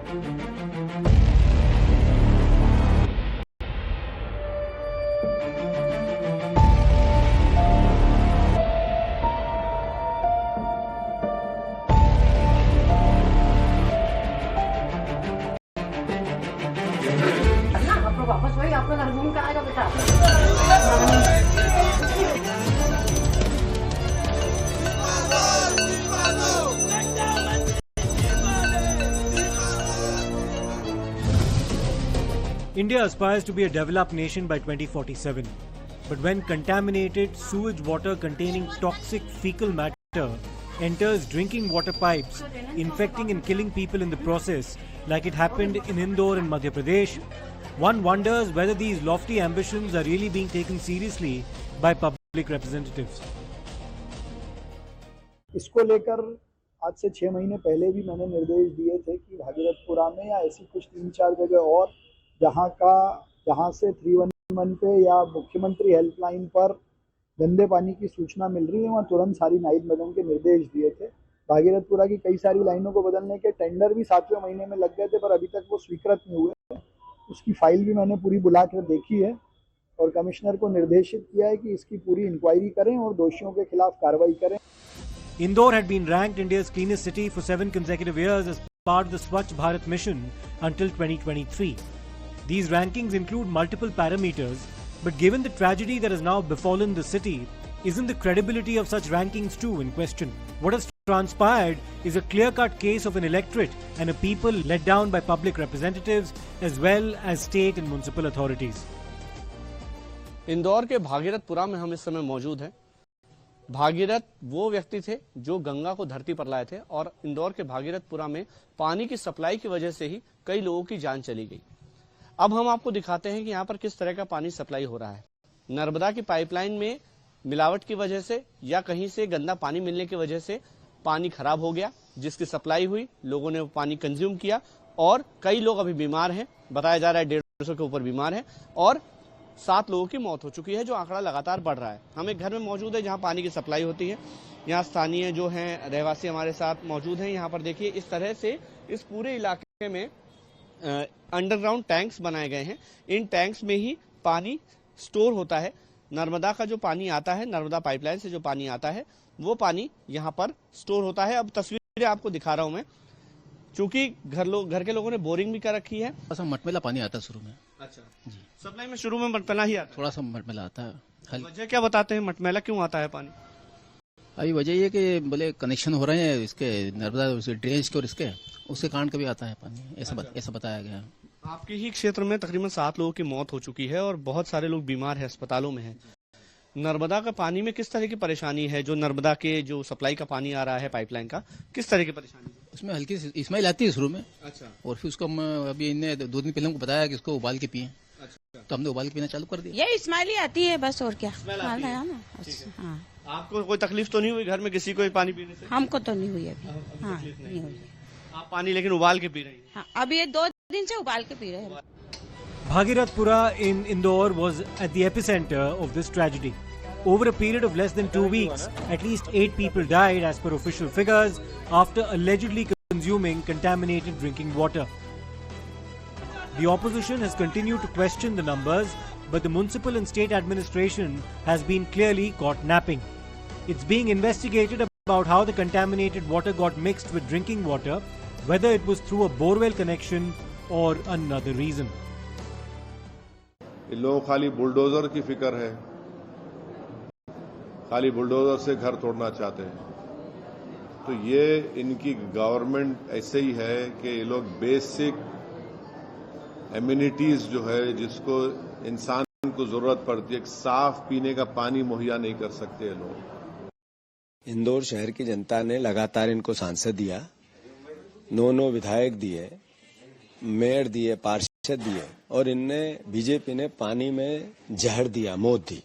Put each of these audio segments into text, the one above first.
वापस वही अपना घर घूम के आएगा बेटा। India aspires to be a developed nation by 2047. But when contaminated sewage water containing toxic fecal matter enters drinking water pipes, infecting and killing people in the process, like it happened in Indore in Madhya Pradesh, one wonders whether these lofty ambitions are really being taken seriously by public representatives. इसको लेकर आज से 6 महीने पहले भी मैंने निर्देश दिए थे कि भागीरथपुरा में या ऐसी कुछ 3-4 जगह और जहाँ से 311 पे या मुख्यमंत्री हेल्पलाइन पर गंदे पानी की सूचना मिल रही है, वहाँ तुरंत सारी नाइट बदलने के निर्देश दिए थे। भागीरथपुरा की कई सारी लाइनों को बदलने के टेंडर भी 7वें महीने में लग गए थे, पर अभी तक वो स्वीकृत नहीं हुए। उसकी फाइल भी मैंने पूरी बुला कर देखी है और कमिश्नर को निर्देशित किया है कि इसकी पूरी इंक्वायरी करें और दोषियों के खिलाफ कार्रवाई करें। Indore had been ranked India's cleanest city for 7 consecutive years as part of the Swachh Bharat mission until 2023. These rankings include multiple parameters, but given the tragedy that has now befallen the city, isn't the credibility of such rankings too in question? What has transpired is a clear-cut case of an electorate and a people let down by public representatives as well as state and municipal authorities. Indore के भागीरथपुरा में हम इस समय मौजूद हैं। भागीरथ वो व्यक्ति थे जो गंगा को धरती पर लाए थे और इंदौर के भागीरथपुरा में पानी की सप्लाई की वजह से ही कई लोगों की जान चली गई। अब हम आपको दिखाते हैं कि यहाँ पर किस तरह का पानी सप्लाई हो रहा है। नर्मदा की पाइपलाइन में मिलावट की वजह से या कहीं से गंदा पानी मिलने की वजह से पानी खराब हो गया, जिसकी सप्लाई हुई, लोगों ने वो पानी कंज्यूम किया और कई लोग अभी बीमार हैं। बताया जा रहा है 150 के ऊपर बीमार हैं और 7 लोगों की मौत हो चुकी है, जो आंकड़ा लगातार बढ़ रहा है। हम एक घर में मौजूद है जहां पानी की सप्लाई होती है। यहाँ स्थानीय जो हैं रहवासी हमारे साथ मौजूद हैं। यहाँ पर देखिए इस तरह से इस पूरे इलाके में अंडरग्राउंड टैंक्स बनाए गए हैं। इन टैंक्स में ही पानी स्टोर होता है। नर्मदा का जो पानी आता है, नर्मदा पाइपलाइन से जो पानी आता है, वो पानी यहाँ पर स्टोर होता है। अब तस्वीरें आपको दिखा रहा हूँ मैं, चूंकि घर के लोगों ने बोरिंग भी कर रखी है। थोड़ा सा मटमैला पानी आता है शुरू में। अच्छा जी, सप्लाई में शुरू में मटमैला ही आता है। थोड़ा सा मटमैला आता है। वजह क्या बताते हैं, मटमैला क्यों आता है पानी? अभी वजह ये कि बोले कनेक्शन हो रहे हैं इसके नर्मदा ड्रेनेज के और इसके, उसके कारण कभी आता है पानी, ऐसा बताया गया। आपके ही क्षेत्र में तकरीबन 7 लोगों की मौत हो चुकी है और बहुत सारे लोग बीमार हैं, अस्पतालों में हैं। नर्मदा का पानी में किस तरह की परेशानी है? जो नर्मदा के जो सप्लाई का पानी आ रहा है पाइपलाइन का, किस तरह की परेशानी है? उसमें हल्की सी स्मेल आती है शुरू में। अच्छा। और फिर उसको अभी इन्हें 2 दिन पहले हमको बताया कि इसको उबाल के पिए। अच्छा। तो हमने उबाल के पीना चालू कर दिया। ये स्मेल ही आती है बस, और क्या। हाँ। आपको कोई तकलीफ तो नहीं हुई घर में किसी को पानी पीने से? हमको तो नहीं हुई अभी। हाँ, नहीं हुई। आप पानी लेकिन उबाल के पी रही हैं? हाँ, अभी ये 2 दिन से उबाल के पी रहे हैं। Bhagirathpura in Indore was at the epicenter of this tragedy. Over a period of less than 2 weeks, at least 8 people died as per official figures after allegedly consuming contaminated drinking water. The opposition has continued to question the numbers, but the municipal and state administration has been clearly caught napping. It's being investigated about how the contaminated water got mixed with drinking water, whether it was through a borewell connection or another reason. इन लोगों को खाली bulldozer की फिक्र है, खाली bulldozer से घर तोड़ना चाहते हैं। तो ये इनकी गवर्नमेंट ऐसे ही है कि ये लोग बेसिक एम्यूनिटीज जो है, जिसको इंसान को जरूरत पड़ती है, साफ पीने का पानी मुहैया नहीं कर सकते ये लोग। इंदौर शहर की जनता ने लगातार इनको सांसद दिया, 9 विधायक दिए, मेयर दिए, पार्षद दिए, और इनने बीजेपी ने पानी में जहर दिया, मौत दी।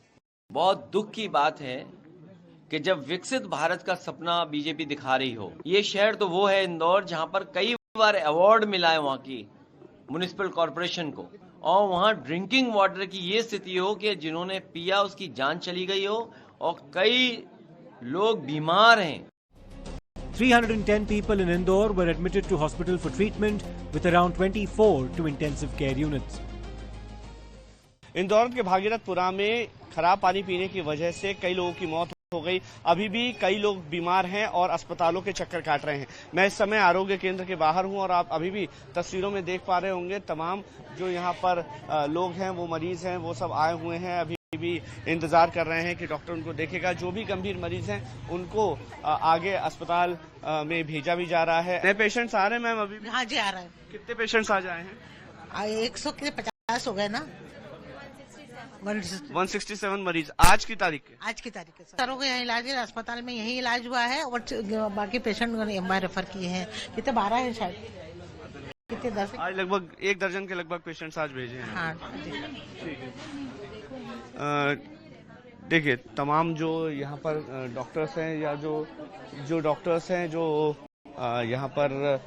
बहुत दुख की बात है कि जब विकसित भारत का सपना बीजेपी दिखा रही हो, ये शहर तो वो है इंदौर जहां पर कई बार अवार्ड मिला है वहां की म्युनिसिपल कॉर्पोरेशन को, और वहां ड्रिंकिंग वाटर की ये स्थिति हो कि जिन्होंने पिया उसकी जान चली गई हो और कई लोग बीमार हैं। 310 people in Indore were admitted to hospital for treatment, with around 24 to intensive care units. Indore के भागीरथपुरा में खराब पानी पीने की वजह से कई लोगों की मौत हो गई। अभी भी कई लोग बीमार हैं और अस्पतालों के चक्कर काट रहे हैं। मैं इस समय आरोग्य केंद्र के बाहर हूं और आप अभी भी तस्वीरों में देख पा रहे होंगे तमाम जो यहां पर लोग हैं, वो मरीज हैं, वो सब आए हुए हैं। अभी भी इंतजार कर रहे हैं कि डॉक्टर उनको देखेगा। जो भी गंभीर मरीज हैं उनको आगे अस्पताल में भेजा भी जा रहा है। नए पेशेंट्स आ रहे हैं मैम अभी भी? हाँ जी आ रहा है। कितने पेशेंट्स आज आए हैं? 150 हो गए ना। 167 मरीज आज की तारीख के? आज की तारीख के सरों को यहाँ इलाज है, अस्पताल में यही इलाज हुआ है और बाकी पेशेंट एमआई रेफर किए हैं। कितने 12 है शायद, कितने 10? आज लगभग 1 दर्जन के लगभग पेशेंट्स आज भेजे हैं। हाँ ठीक है। देखिए तमाम जो यहाँ पर डॉक्टर्स हैं या जो डॉक्टर्स हैं जो यहाँ पर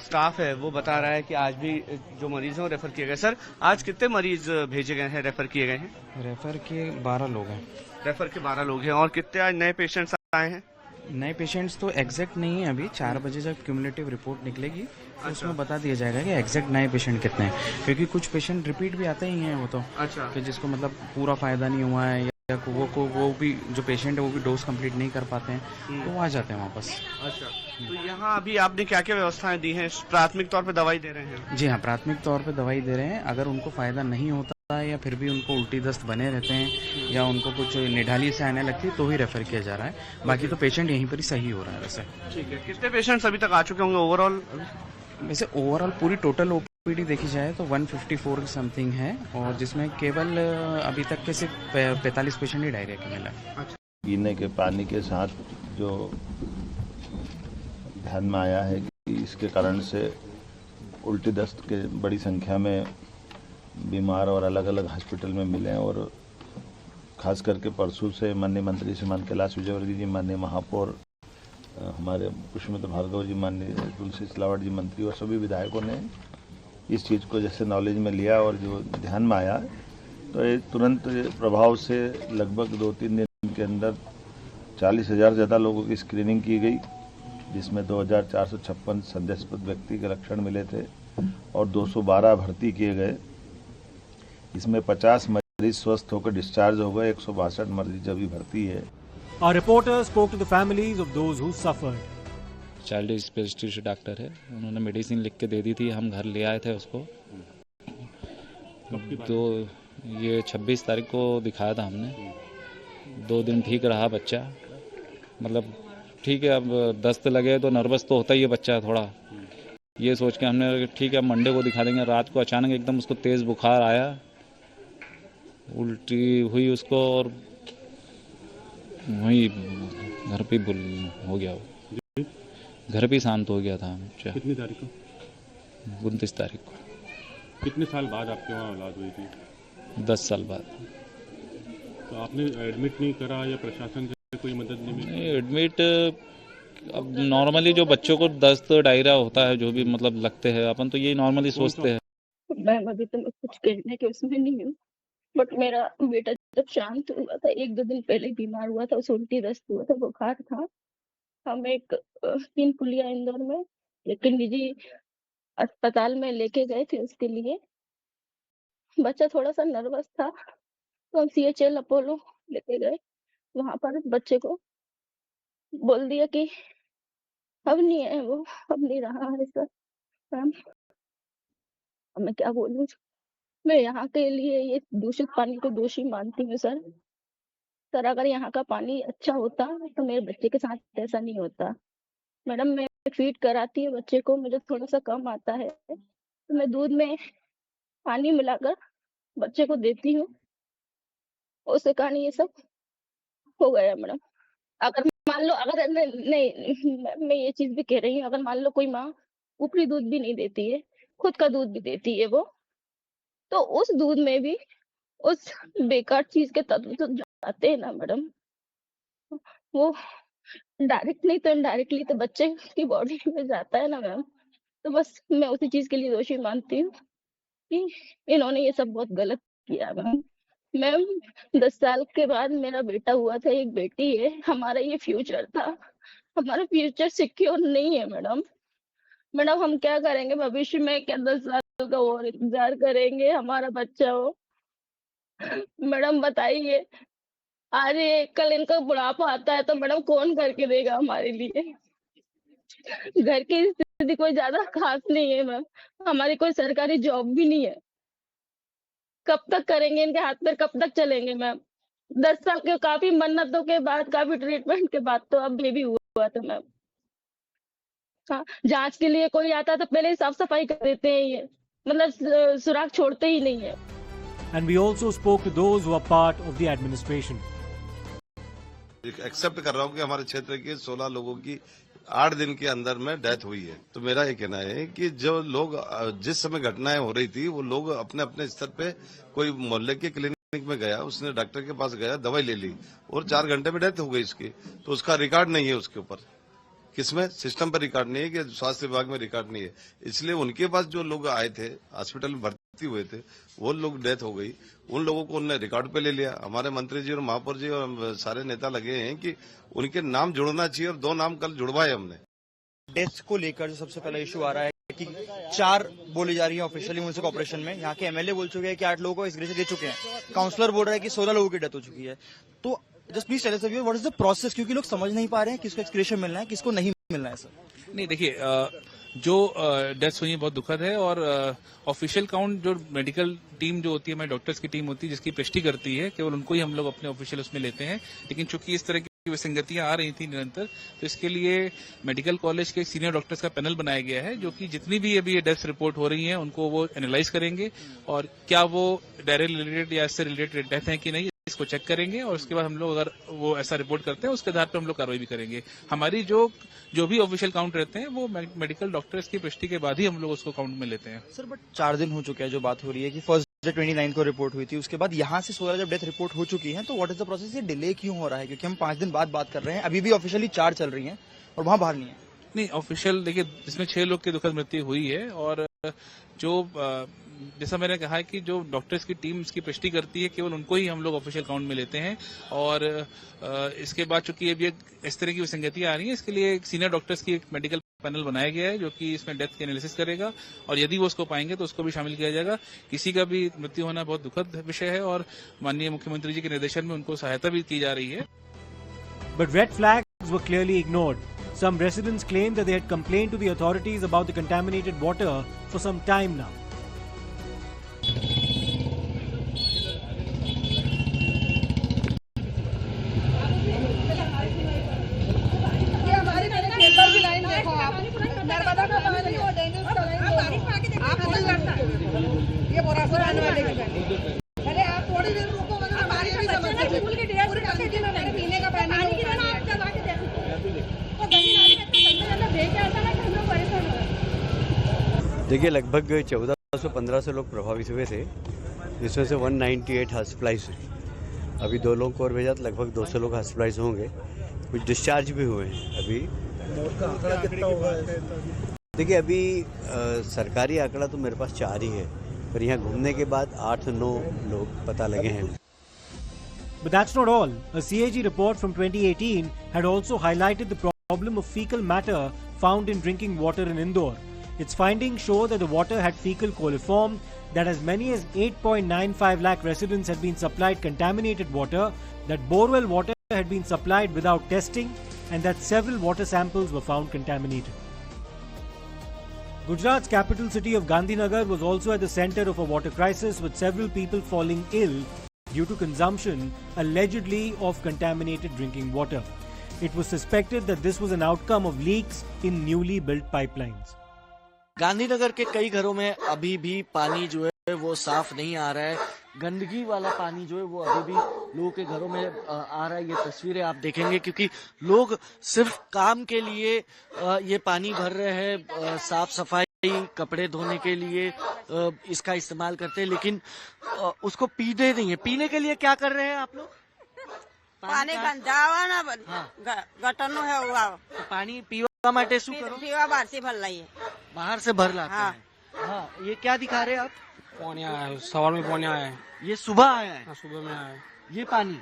स्टाफ है वो बता रहा है कि आज भी जो मरीज हैं वो रेफर किए गए। सर आज कितने मरीज भेजे गए हैं, रेफर किए गए हैं? रेफर के 12 लोग हैं। रेफर के 12 लोग हैं। और कितने आज नए पेशेंट्स आए हैं? नए पेशेंट्स तो एग्जैक्ट नहीं है अभी। 4 बजे जब क्यूमुलेटिव रिपोर्ट निकलेगी तो उसमें बता दिया जाएगा कि एग्जैक्ट नए पेशेंट कितने हैं, क्योंकि कुछ पेशेंट रिपीट भी आते ही हैं वो तो। अच्छा। कि जिसको मतलब पूरा फायदा नहीं हुआ है या वो भी जो पेशेंट है वो भी डोज कंप्लीट नहीं कर पाते हैं तो वो आ जाते हैं वापस। अच्छा, तो यहाँ अभी आपने क्या क्या व्यवस्थाएं दी हैं? प्राथमिक तौर पे दवाई दे रहे हैं? जी हाँ, प्राथमिक तौर पे दवाई दे रहे हैं। अगर उनको फायदा नहीं होता है या फिर भी उनको उल्टी दस्त बने रहते हैं या उनको कुछ निढाली से आने लगती है तो ही रेफर किया जा रहा है। बाकी तो पेशेंट यहीं पर ही सही हो रहा है वैसे। ठीक है। कितने पेशेंट्स अभी तक आ चुके होंगे ओवरऑल? वैसे ओवरऑल पूरी टोटल ओपीडी देखी जाए तो 154 समथिंग है और जिसमें केवल अभी तक के सिर्फ 45 पेशेंट ही डायरिया के मिला। पीने के पानी के साथ जो ध्यान में आया है कि इसके कारण से उल्टी दस्त के बड़ी संख्या में बीमार और अलग अलग हॉस्पिटल में मिले और खास करके परसों से माननीय मंत्री श्रीमान कैलाश विजयवर्गीय जी, माननीय महापौर हमारे पुष्पमित्र भार्गव जी, माननीय तुलसी सिलावट जी मंत्री और सभी विधायकों ने इस चीज़ को जैसे नॉलेज में लिया और जो ध्यान में आया तो ये तुरंत प्रभाव से लगभग 2-3 दिन के अंदर 40,000 ज़्यादा लोगों की स्क्रीनिंग की गई, जिसमें 2,456 संदेहास्पद व्यक्ति के लक्षण मिले थे और 212 भर्ती किए गए। इसमें 50 मरीज स्वस्थ होकर डिस्चार्ज हो गए, 162 मरीज अभी भर्ती है। Our reporter spoke to the families of those who suffered. Child specialist doctor है, उन्होंने मेडिसिन लिख के दे दी थी, हम घर ले आए थे उसको। तो ये 26 तारीख को दिखाया था हमने। 2 दिन ठीक रहा बच्चा, मतलब ठीक है। अब दस्त लगे तो नर्वस तो होता ही है बच्चा थोड़ा। ये सोच के हमने ठीक है मंडे को दिखा देंगे। रात को अचानक एकदम उसको तेज़ बुखार आया, उल्टी हुई उसको और वही घर पे हो गया। वो घर पे शांत हो गया था। कितनी तारीख को? 29 तारीख को। कितने साल बाद आपके वहाँ औलाद हुई थी? 10 साल बाद। तो आपने एडमिट नहीं करा या प्रशासन से कोई मदद नहीं मिली? एडमिट अब नॉर्मली जो बच्चों को दस्त डायरिया होता है जो भी मतलब लगते हैं अपन तो ये नॉर्मली सोचते हैं। मैम अभी तो मैं कुछ कहने के उसमें नहीं हूँ, बट मेरा बेटा जब शांत हुआ था 1-2 दिन पहले बीमार हुआ था, उसे उल्टी दस्त हुआ था, बुखार था। हम एक 3 पुलिया इंदौर में लेकिन निजी अस्पताल में लेके गए थे उसके लिए। बच्चा थोड़ा सा नर्वस था तो हम CHL अपोलो लेके गए। वहां पर बच्चे को बोल दिया कि अब नहीं है वो, अब नहीं रहा है सर। मैम अब मैं क्या बोलूं, मैं यहाँ के लिए ये दूषित पानी को दोषी मानती हूँ सर। सर अगर यहाँ का पानी अच्छा होता तो मेरे बच्चे के साथ ऐसा नहीं होता। मैडम मैं फीड कराती हूँ बच्चे को, मुझे थोड़ा सा कम आता है तो मैं दूध में पानी मिलाकर बच्चे को देती हूँ, उसके कारण ये सब हो गया मैडम। अगर मान लो अगर नहीं मैं ये चीज भी कह रही हूँ, अगर मान लो कोई माँ ऊपरी दूध भी नहीं देती है, खुद का दूध भी देती है वो, तो उस दूध में भी उस बेकार चीज के तत्व तो जाते हैं ना मैडम। वो डायरेक्ट नहीं तो इनडायरेक्टली तो बच्चे की बॉडी में जाता है ना मैम। तो बस मैं उसी चीज के लिए दोषी मानती हूँ कि इन्होंने ये सब बहुत गलत किया मैम। मैम 10 साल के बाद मेरा बेटा हुआ था, एक बेटी है, हमारा ये फ्यूचर था। हमारा फ्यूचर सिक्योर नहीं है मैडम। मैडम हम क्या करेंगे भविष्य में? क्या 10 साल का और इंतजार करेंगे हमारा बच्चा हो? मैडम बताइए, आज ये कल इनका बुढ़ापा आता है तो मैडम कौन करके देगा हमारे लिए? घर की स्थिति कोई ज्यादा खास नहीं है मैम, हमारी कोई सरकारी जॉब भी नहीं है। कब तक करेंगे इनके हाथ पैर, कब तक चलेंगे मैम? 10 साल के काफी मन्नतों के बाद, काफी ट्रीटमेंट के बाद तो अब बेबी हुआ था मैम। हाँ, जांच के लिए कोई आता है तो पहले ही साफ सफाई कर देते हैं, ये मतलब सुराग छोड़ते ही नहीं है। And we also spoke to those who are part of the administration. Accept कर रहा हूँ कि हमारे क्षेत्र के 16 लोगों की 8 दिन के अंदर में डेथ हुई है। तो मेरा ये कहना है कि जो लोग जिस समय घटनाएं हो रही थी वो लोग अपने अपने स्तर पे, कोई मोहल्ले के क्लिनिक में गया, उसने डॉक्टर के पास गया, दवाई ले ली और 4 घंटे में डेथ हो गई इसकी। तो उसका रिकॉर्ड नहीं है उसके ऊपर, किसमें सिस्टम पर रिकॉर्ड नहीं है कि स्वास्थ्य विभाग में रिकॉर्ड नहीं है। इसलिए उनके पास जो लोग आए थे, हॉस्पिटल में भर्ती हुए थे, वो लोग डेथ हो गई, उन लोगों को उन्होंने रिकॉर्ड पे ले लिया। हमारे मंत्री जी और महापौर जी और सारे नेता लगे हैं कि उनके नाम जुड़ना चाहिए और 2 नाम कल जुड़वाए हमने। डेथ को लेकर जो सबसे पहला इशू आ रहा है कि 4 बोली जा रही है ऑफिशियली म्युनिसिपल कॉर्पोरेशन में। यहाँ के एमएलए बोल चुके हैं कि 8 लोगों को इस ग्रेस दे चुके हैं, काउंसलर बोल रहा है कि 16 लोगों की डेथ हो चुकी है। तो just please tell us what is the process, क्योंकि लोग समझ नहीं पा रहे हैं किसको एक्सक्रेशन मिलना है, किसको नहीं मिलना है। सर नहीं, देखिए जो डेथ्स हुई है बहुत दुखद है और ऑफिशियल काउंट जो मेडिकल टीम जो होती है, हमारे डॉक्टर्स की टीम होती है जिसकी पुष्टि करती है, केवल उनको ही हम लोग अपने ऑफिशियल उसमें लेते हैं। लेकिन चूंकि इस तरह की विसंगतियां आ रही थी निरंतर, तो इसके लिए मेडिकल कॉलेज के सीनियर डॉक्टर्स का पैनल बनाया गया है, जो कि जितनी भी अभी ये डेथ्स रिपोर्ट हो रही हैं उनको वो एनालाइज करेंगे और क्या वो डायरेक्ट रिलेटेड या इससे रिलेटेड डेथ है कि नहीं इसको चेक करेंगे और उसके बाद हम लोग अगर वो ऐसा रिपोर्ट करते हैं उसके आधार पर हम लोग कार्रवाई भी करेंगे। हमारी जो भी ऑफिशियल काउंट रहते हैं वो मेडिकल डॉक्टर्स की पुष्टि के बाद ही हम लोग उसको काउंट में लेते हैं। सर बट 4 दिन हो चुके हैं, जो बात हो रही है कि फर्स्ट 29 को रिपोर्ट हुई थी, उसके बाद यहाँ से 16 जब डेथ रिपोर्ट हो चुकी है, तो व्हाट इज द प्रोसेस? ये डिले क्यों हो रहा है? क्योंकि हम 5 दिन बाद बात कर रहे हैं, अभी भी ऑफिशियली 4 चल रही हैं और वहां बाहर नहीं है। नहीं, ऑफिशियल देखिए जिसमें 6 लोग की दुखद मृत्यु हुई है और जो जैसा मैंने कहा है कि जो डॉक्टर्स की टीम इसकी पुष्टि करती है केवल उनको ही हम लोग ऑफिशियल काउंट में लेते हैं। और इसके बाद चूंकि अभी इस तरह की विसंगतियां आ रही हैं, इसके लिए एक सीनियर डॉक्टर्स की एक मेडिकल पैनल बनाया गया है जो कि इसमें डेथ की एनालिसिस करेगा और यदि वो उसको पाएंगे तो उसको भी शामिल किया जाएगा। किसी का भी मृत्यु होना बहुत दुखद विषय है और माननीय मुख्यमंत्री जी के निर्देशन में उनको सहायता भी की जा रही है। But red flags were clearly ignored. Some residents claimed that they had complained to the authorities about the contaminated water for some time now. देखिए लगभग 1400-1500 लोग प्रभावित हुए थे, जिसमें से 198 हॉस्पिटलाइज हुए। अभी 2 लोगों को और भेजा तो लगभग 200 लोग हॉस्पिटलाइज होंगे, कुछ डिस्चार्ज भी हुए हैं। अभी देखिए अभी सरकारी आंकड़ा तो मेरे पास 4 ही है, पर यहाँ घूमने के बाद 8-9 लोग पता लगे हैं। But that's not all. A CAG report from 2018 had also highlighted the problem of fecal matter found in drinking water in Indore. Its findings show that the water had fecal coliform, that as many as 8.95 lakh residents had been supplied contaminated water, that borewell water had been supplied without testing, and that several water samples were found contaminated. Gujarat's capital city of Gandhinagar was also at the center of a water crisis, with several people falling ill due to consumption, allegedly, of contaminated drinking water. It was suspected that this was an outcome of leaks in newly built pipelines. Gandhinagar के कई घरों में अभी भी पानी जो है वो साफ नहीं आ रहा है। गंदगी वाला पानी जो है वो अभी भी लोगों के घरों में आ रहा है। ये तस्वीरें आप देखेंगे क्योंकि लोग सिर्फ काम के लिए ये पानी भर रहे हैं, साफ सफाई कपड़े धोने के लिए इसका इस्तेमाल करते हैं, लेकिन उसको पीते नहीं है। पीने के लिए क्या कर रहे हैं आप लोग? पानी गंदा ना गटरनो है हुआ पानी पीवा माटे शू करो? पीवा बाहर से भर लाइए। बाहर से भर लाते हैं। हाँ, ये क्या दिखा रहे हैं आप? पानी आया है, सवार में पानी आया है। ये सुबह आया है? सुबह में आया है ये पानी।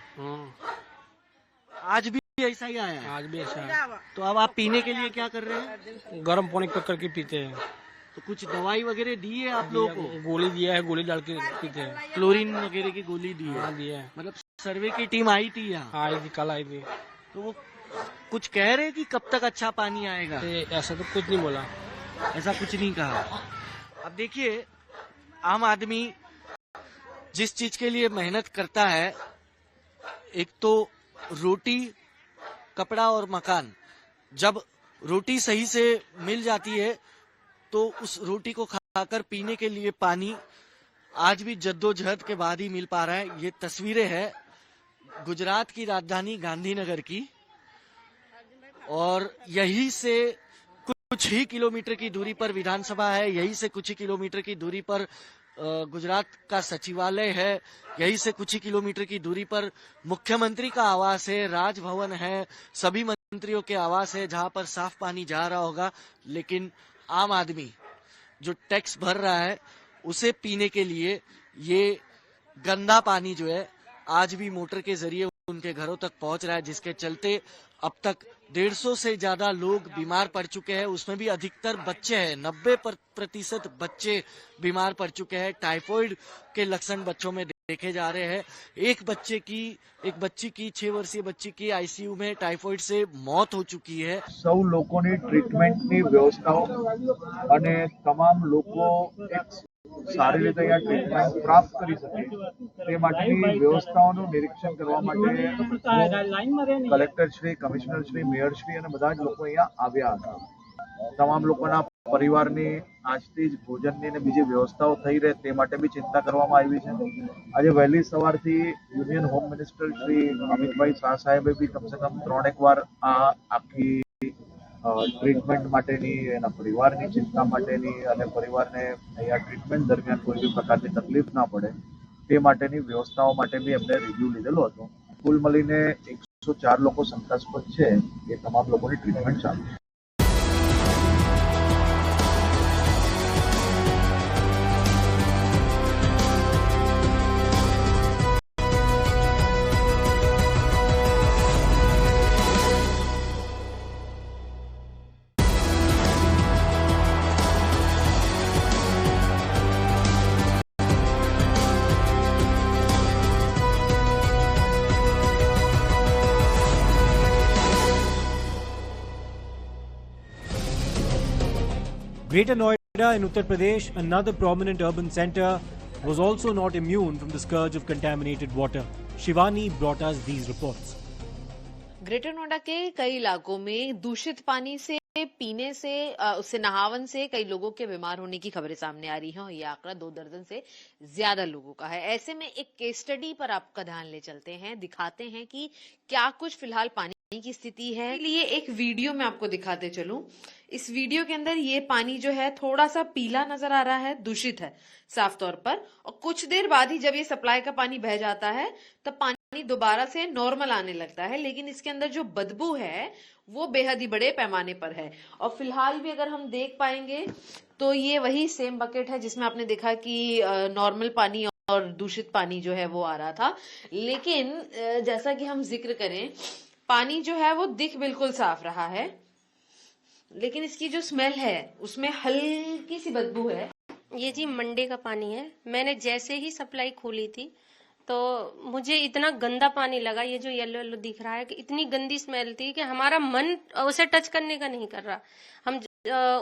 आज भी ऐसा ही आया है? आज भी ऐसा है। तो अब आप पीने के लिए क्या कर रहे हैं? गर्म पानी कर करके पीते हैं। तो कुछ दवाई वगैरह दी है आप लोगों को? गोली दिया है, गोली डाल के पीते हैं। क्लोरीन वगैरह की गोली दी है? हाँ दिया है। मतलब सर्वे की टीम आई थी यहाँ? आई थी, कल आई थी। तो वो कुछ कह रहे कि कब तक अच्छा पानी आएगा? ऐसा तो कुछ नहीं बोला। ऐसा कुछ नहीं कहा। अब देखिए, आम आदमी जिस चीज के लिए मेहनत करता है, एक तो रोटी, कपड़ा और मकान। जब रोटी सही से मिल जाती है तो उस रोटी को खाकर पीने के लिए पानी आज भी जद्दोजहद के बाद ही मिल पा रहा है। ये तस्वीरें हैं गुजरात की राजधानी गांधीनगर की, और यही से कुछ ही किलोमीटर की दूरी पर विधानसभा है, यही से कुछ ही किलोमीटर की दूरी पर गुजरात का सचिवालय है, यही से कुछ ही किलोमीटर की दूरी पर मुख्यमंत्री का आवास है, राजभवन है, सभी मंत्रियों के आवास है जहां पर साफ पानी जा रहा होगा। लेकिन आम आदमी जो टैक्स भर रहा है उसे पीने के लिए ये गंदा पानी जो है आज भी मोटर के जरिए उनके घरों तक पहुंच रहा है, जिसके चलते अब तक 150 से ज्यादा लोग बीमार पड़ चुके हैं। उसमें भी अधिकतर बच्चे हैं, 90% बच्चे बीमार पड़ चुके हैं। टाइफाइड के लक्षण बच्चों में देखे जा रहे हैं। एक बच्ची की 6 वर्षीय बच्ची की आईसीयू में टाइफाइड से मौत हो चुकी है। સૌ લોકોની ટ્રીટમેન્ટની વ્યવસ્થાઓ અને તમામ લોકો એક સારી રીતે અહીંયા ટ્રીટમેન્ટ પ્રાપ્ત કરી શકે તે માટેની વ્યવસ્થાઓનું નિરીક્ષણ કરવા માટે કલેક્ટરશ્રી, કમિશનરશ્રી, મેયરશ્રી અને બધા જ લોકો અહીંયા આવ્યા હતા। તમામ લોકોના પરિવારની આજથી જ ભોજનની અને બીજી વ્યવસ્થાઓ થઈ રહે તે માટે બી ચિંતા કરવામાં આવી છે। આજે વહેલી સવારથી union home minister Shri Amitbhai Shah સાહેબે બી કમસે કમ 3-1 વાર આ આખી ટ્રીટમેન્ટ માટેની, એના પરિવારની ચિંતા માટેની અને પરિવારને અહીંયા ટ્રીટમેન્ટ દરમિયાન કોઈ બી પ્રકારની તકલીફ ના પડે તે માટેની વ્યવસ્થાઓ માટે બી એમને રિવ્યુ લીધેલો હતો। કુલ મળીને 104 લોકો શંકાસ્પદ છે, એ તમામ લોકોની ટ્રીટમેન્ટ ચાલુ છે। Greater Noida in Uttar Pradesh, another prominent urban centre, was also not immune from the scourge of contaminated water. Shivani brought us these reports. Greater Noida के कई इलाकों में दूषित पानी से पीने से उससे नहावन से कई लोगों के बीमार होने की खबरें सामने आ रही हैं और ये आंकड़ा 2 दर्जन से ज्यादा लोगों का है। ऐसे में एक केस स्टडी पर आपका ध्यान ले चलते हैं, दिखाते हैं कि क्या कुछ फिलहाल पानी की स्थिति है। इसलिए एक वीडियो में आपको दिखाते चलूं। इस वीडियो के अंदर ये पानी जो है थोड़ा सा पीला नजर आ रहा है, दूषित है साफ तौर पर, और कुछ देर बाद ही जब ये सप्लाई का पानी बह जाता है तब पानी दोबारा से नॉर्मल आने लगता है। लेकिन इसके अंदर जो बदबू है वो बेहद ही बड़े पैमाने पर है। और फिलहाल भी अगर हम देख पाएंगे तो ये वही सेम बकेट है जिसमें आपने देखा कि नॉर्मल पानी और दूषित पानी जो है वो आ रहा था। लेकिन जैसा कि हम जिक्र करें, पानी जो है वो दिख बिल्कुल साफ रहा है, लेकिन इसकी जो स्मेल है उसमें हल्की सी बदबू है। ये जी मंडे का पानी है। मैंने जैसे ही सप्लाई खोली थी तो मुझे इतना गंदा पानी लगा, ये जो येलो येलो दिख रहा है, कि इतनी गंदी स्मेल थी कि हमारा मन उसे टच करने का नहीं कर रहा। हम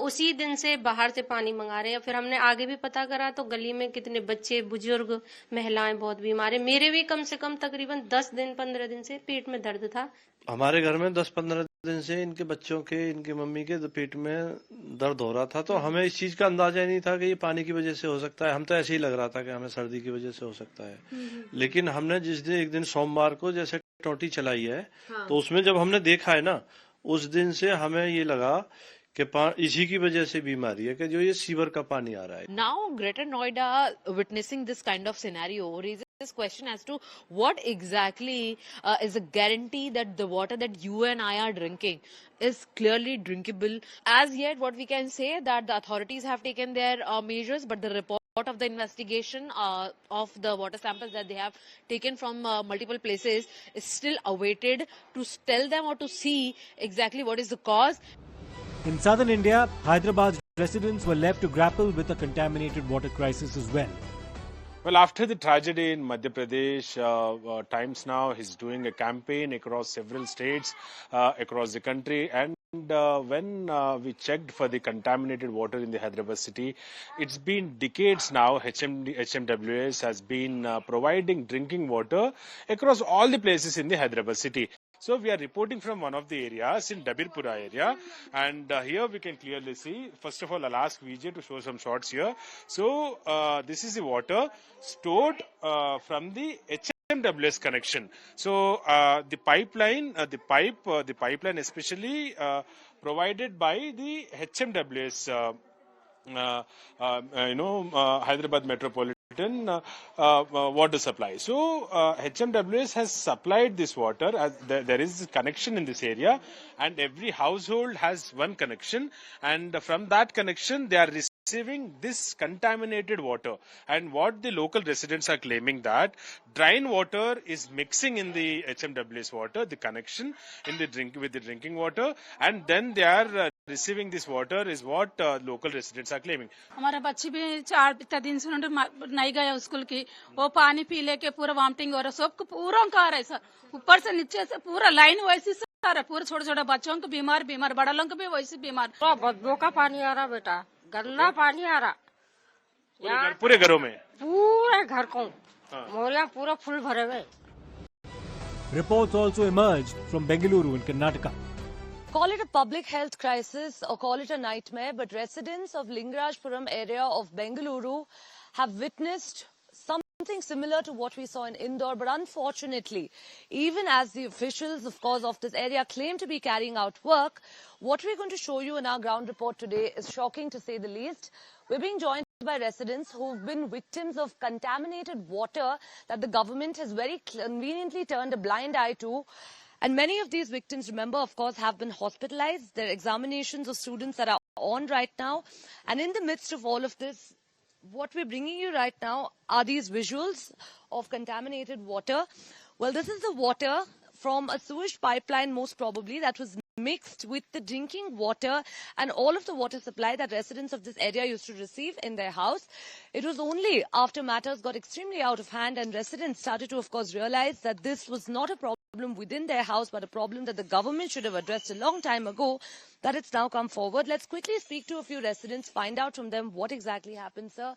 उसी दिन से बाहर से पानी मंगा रहे हैं। फिर हमने आगे भी पता करा तो गली में कितने बच्चे, बुजुर्ग, महिलाएं बहुत बीमार है। मेरे भी कम से कम तकरीबन 10-15 दिन से पेट में दर्द था। हमारे घर में 10-15 दिन से इनके बच्चों के, इनकी मम्मी के पेट में दर्द हो रहा था। तो हमें इस चीज का अंदाजा ही नहीं था कि ये पानी की वजह से हो सकता है। हम तो ऐसे ही लग रहा था कि हमें सर्दी की वजह से हो सकता है। लेकिन हमने जिस दिन एक दिन सोमवार को जैसे टोटी चलाई है, हाँ। तो उसमें जब हमने देखा है ना, उस दिन से हमें ये लगा कि इसी की वजह से बीमारी है कि जो ये सीवर का पानी आ रहा है। Now greater Noida witnessing this kind of scenario this question as to what exactly is a guarantee that the water that you and I are drinking is clearly drinkable. As yet what we can say that the authorities have taken their measures, but the report of the investigation of the water samples that they have taken from multiple places is still awaited to tell them or to see exactly what is the cause. In southern India, Hyderabad's residents were left to grapple with a contaminated water crisis as well. Well, after the tragedy in Madhya Pradesh, Times Now is doing a campaign across several states across the country, and when we checked for the contaminated water in the Hyderabad city, it's been decades now. HMWS has been providing drinking water across all the places in the Hyderabad city. So we are reporting from one of the areas in Dabirpura area, and here we can clearly see. First of all, I'll ask Vijay to show some shots here. So this is the water stored from the HMWS connection. So the pipeline, the pipeline especially provided by the HMWS, Hyderabad Metropolitan water supply. So HMWS has supplied this water. There is a connection in this area, and every household has one connection, and from that connection they are receiving this contaminated water. And what the local residents are claiming, that drain water is mixing in the HMWS water, the connection in the with the drinking water, and then they are receiving this water, is what local residents are claiming. हमारा बच्ची भी 4 दिन से नहीं गया school की, वो पानी पी लेके पूरा वॉमिटिंग हो रहा, सबको पूरा का रहा है सर, ऊपर से नीचे से पूरा लाइन वैसी सारा, पूरा छोटे छोटे बच्चों को बीमार बड़ा लोगों को भी वैसे बीमार। बदबू का पानी आ रहा बेटा, गंदा पानी आ रहा, पूरे घरों में, पूरे घर को मोरिया पूरा फुल भरे हुए। Reports also emerged from Bengaluru in Karnataka. Call it a public health crisis or call it a nightmare, but residents of Lingarajpuram area of Bengaluru have witnessed something similar to what we saw in Indore. But unfortunately, even as the officials, of course, of this area claim to be carrying out work, what we're going to show you in our ground report today is shocking, to say the least. We're being joined by residents who've been victims of contaminated water that the government has very conveniently turned a blind eye to. And many of these victims, remember, of course, have been hospitalized. There are examinations of students that are on right now. And in the midst of all of this, what we're bringing you right now are these visuals of contaminated water. Well, this is the water from a sewage pipeline, most probably, that was mixed with the drinking water and all of the water supply that residents of this area used to receive in their house. It was only after matters got extremely out of hand and residents started to, of course, realize that this was not a problem within their house, but a problem that the government should have addressed a long time ago, that it's now come forward. Let's quickly speak to a few residents, find out from them what exactly happened, sir.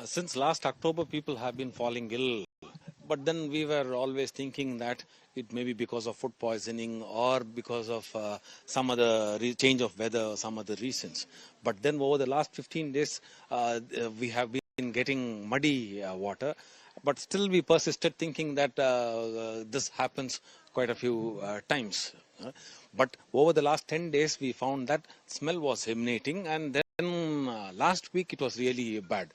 Since last October, people have been falling ill. But then we were always thinking that it may be because of food poisoning or because of some other change of weather, some other reasons. But then over the last 15 days, we have been getting muddy water. But still we persisted thinking that this happens quite a few times. But over the last 10 days, we found that smell was emanating, and then last week it was really bad.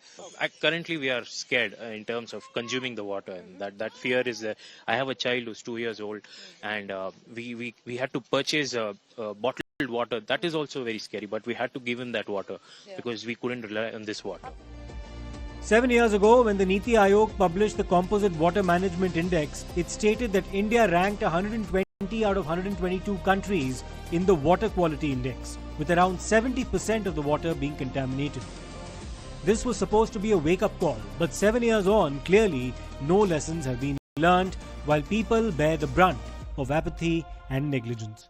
Currently we are scared in terms of consuming the water, and that fear is there. I have a child who's 2 years old, and we had to purchase bottled water. That is also very scary, but we had to give him that water because we couldn't rely on this water. 7 years ago, when the Niti Aayog published the Composite Water Management Index, it stated that India ranked 120 out of 122 countries in the Water Quality Index, with around 70% of the water being contaminated. This was supposed to be a wake-up call, but 7 years on, clearly no lessons have been learned, while people bear the brunt of apathy and negligence.